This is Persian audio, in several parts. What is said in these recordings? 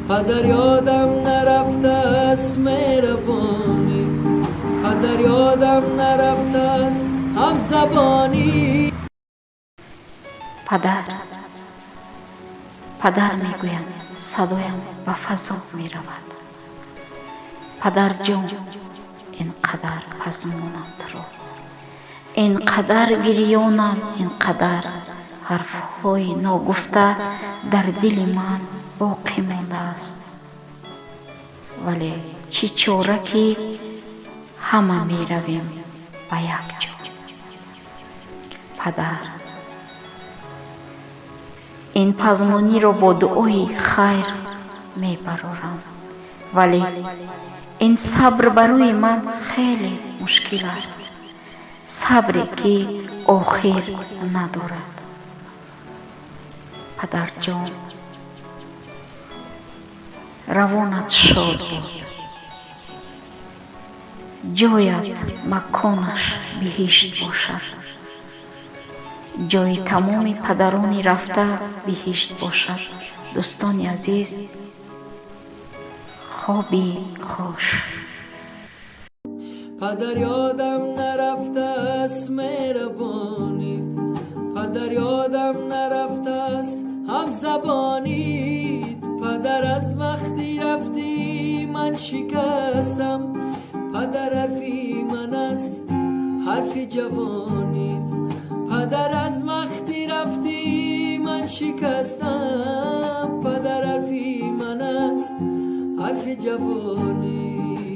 پدر یادم نرفته است مهربانی، پدر یادم نرفته است هم زبانی. پدر میگویم، صدایم به فضا می رود. پدر جان، اینقدر پزمونم تو رو، اینقدر گریانم، اینقدر حرفهای ناگفته در دل من باقی مانده است. ولی چی چاره که همه می رویم به یک جا. پدر، این پزمانی را با دعای خیر می برارم، ولی این صبر برای من خیلی مشکل است، صبری که آخر ندارد. پدر جان، روانت شاد بود، جایت مکانش بهشت باشد، جای تمام پدرانی رفته بهشت باشد. دوستان عزیز، خوبی خوش. پدر یادم نرفته است مهربانی، پدر یادم نرفته است هم زبانی. پدر از وقتی رفتی من شکستم، پدر حرفی من است حرف جوانی. پدر از وقتی رفتی من شکستم، پدر حرفی من است حرف جوانی.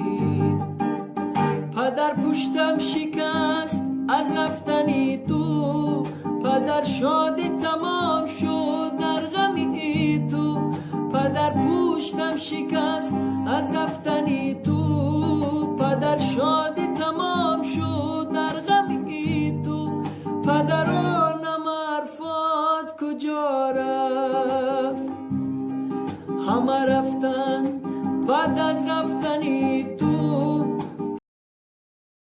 پدر پشتم شکست از رفتنی تو، پدر شادی تمام شد در غمی تو. پدر پشتم شکست از رفتنی تو، پدر شادی تمام شد در غمی تو. پدرانم عرفات کجا رفت، همه رفتن بعد از رفتنی تو.